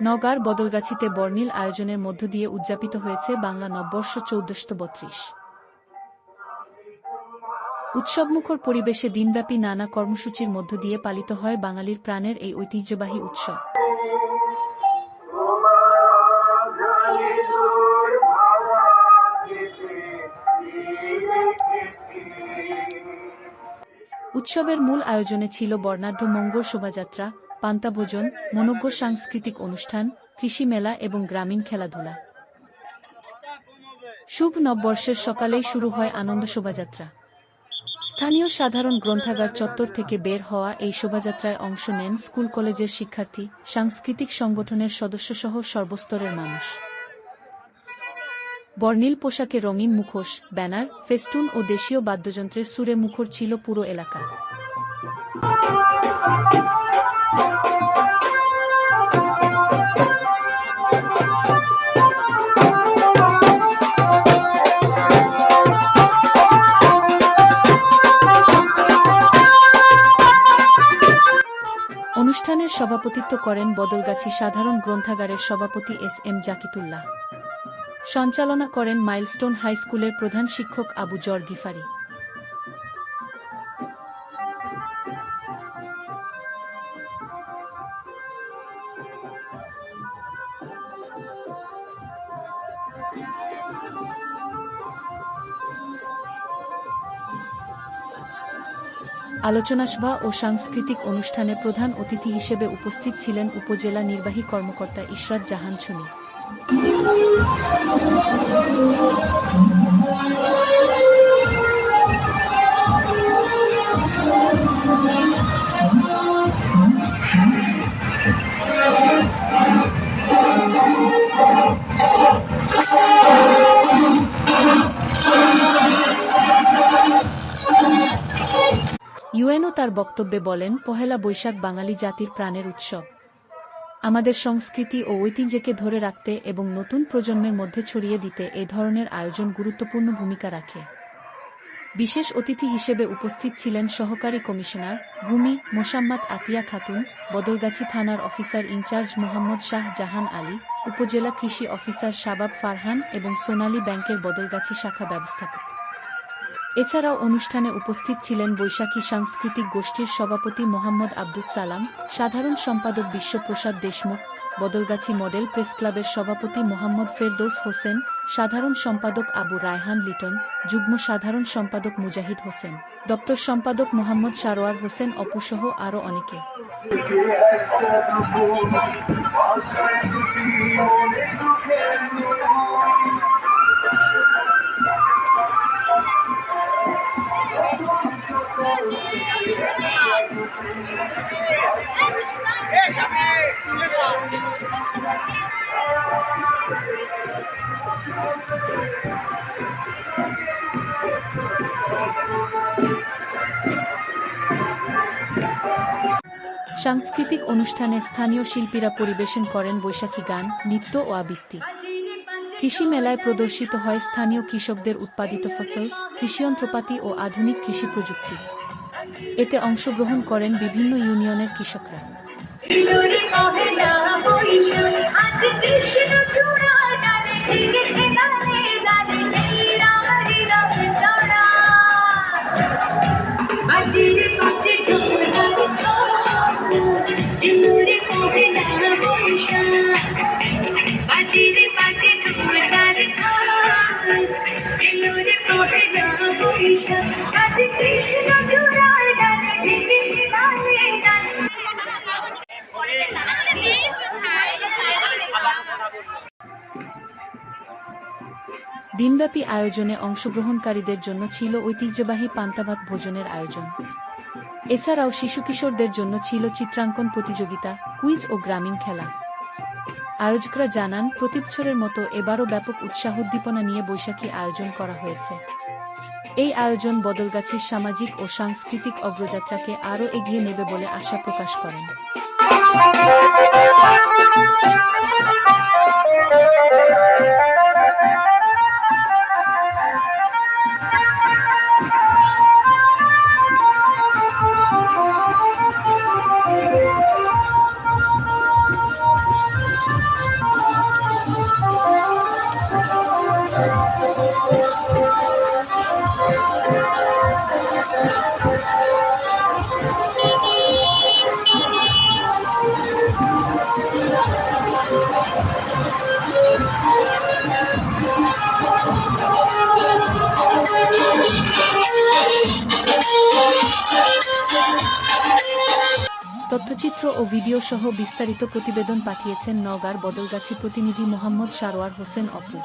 নওগাঁর বদলগাছিতে বর্ণিল আয়োজনের মধ্য দিয়ে উদযাপিত হয়েছে বাংলা নববর্ষ ১৪৩২। উৎসবমুখর পরিবেশে দিনব্যাপী নানা কর্মসূচির মধ্য দিয়ে পালিত হয় বাঙালির প্রাণের এই ঐতিহ্যবাহী উৎসব। উৎসবের মূল আয়োজনে ছিল বর্ণাঢ্য মঙ্গল শোভাযাত্রা, পান্তাভোজন, মনোজ্ঞ সাংস্কৃতিক অনুষ্ঠান, কৃষি মেলা এবং গ্রামীণ খেলাধুলা। শুভ নববর্ষের সকালেই শুরু হয় আনন্দ শোভাযাত্রা। স্থানীয় সাধারণ গ্রন্থাগার চত্বর থেকে বের হওয়া এই শোভাযাত্রায় অংশ নেন স্কুল কলেজের শিক্ষার্থী, সাংস্কৃতিক সংগঠনের সদস্যসহ সর্বস্তরের মানুষ। বর্ণিল পোশাকে রঙিন মুখোশ, ব্যানার, ফেস্টুন ও দেশীয় বাদ্যযন্ত্রের সুরে মুখর ছিল পুরো এলাকা। অনুষ্ঠানের সভাপতিত্ব করেন বদলগাছি সাধারণ গ্রন্থাগারের সভাপতি এস.এম. জাকিতুল্লাহ। সঞ্চালনা করেন মাইলস্টোন হাই স্কুলের প্রধান শিক্ষক আবু জর গিফারি। আলোচনা সভা ও সাংস্কৃতিক অনুষ্ঠানে প্রধান অতিথি হিসেবে উপস্থিত ছিলেন উপজেলা নির্বাহী কর্মকর্তা ইশরাত জাহান ছুনি। ইউএনও তার বক্তব্যে বলেন, পহেলা বৈশাখ বাঙালি জাতির প্রাণের উৎসব। আমাদের সংস্কৃতি ও ঐতিহ্যকে ধরে রাখতে এবং নতুন প্রজন্মের মধ্যে ছড়িয়ে দিতে এ ধরনের আয়োজন গুরুত্বপূর্ণ ভূমিকা রাখে। বিশেষ অতিথি হিসেবে উপস্থিত ছিলেন সহকারী কমিশনার ভূমি মোসাম্মৎ আতিয়া খাতুন, বদলগাছি থানার অফিসার ইনচার্জ মোহাম্মদ শাহ জাহান আলী, উপজেলা কৃষি অফিসার শাবাব ফারহান এবং সোনালী ব্যাংকের বদলগাছি শাখা ব্যবস্থাপক। এছাড়াও অনুষ্ঠানে উপস্থিত ছিলেন বৈশাখী সাংস্কৃতিক গোষ্ঠীর সভাপতি মোহাম্মদ আব্দুস সালাম, সাধারণ সম্পাদক বিশ্বপ্রসাদ দেশমুখ, বদলগাছি মডেল প্রেস ক্লাবের সভাপতি মোহাম্মদ ফেরদৌস হোসেন, সাধারণ সম্পাদক আবু রায়হান লিটন, যুগ্ম সাধারণ সম্পাদক মুজাহিদ হোসেন, দপ্তর সম্পাদক মোহাম্মদ সারোয়ার হোসেন অপুসহ আরও অনেকে। সাংস্কৃতিক অনুষ্ঠানে স্থানীয় শিল্পীরা পরিবেশন করেন বৈশাখী গান, নৃত্য ও আবৃত্তি। কৃষি মেলায় প্রদর্শিত হয় স্থানীয় কৃষকদের উৎপাদিত ফসল, কৃষিযন্ত্রপাতি ও আধুনিক কৃষি প্রযুক্তি। এতে অংশগ্রহণ করেন বিভিন্ন ইউনিয়নের কৃষকরা। দিনব্যাপী আয়োজনে অংশগ্রহণকারীদের জন্য ছিল ঐতিহ্যবাহী পান্তাভাত ভোজনের আয়োজন। এছাড়াও শিশু কিশোরদের জন্য ছিল চিত্রাঙ্কন প্রতিযোগিতা, কুইজ ও গ্রামীণ খেলা। আয়োজকরা জানান, প্রতি বছরের মতো এবারও ব্যাপক উৎসাহ উদ্দীপনা নিয়ে বৈশাখী আয়োজন করা হয়েছে। এই আয়োজন বদলগাছির সামাজিক ও সাংস্কৃতিক অগ্রযাত্রাকে আরও এগিয়ে নেবে বলে আশা প্রকাশ করেন। তথ্যচিত্র ও ভিডিও সহ বিস্তারিত প্রতিবেদন পাঠিয়েছেন নওগাঁর বদলগাছি প্রতিনিধি মোহাম্মদ সারোয়ার হোসেন অপু।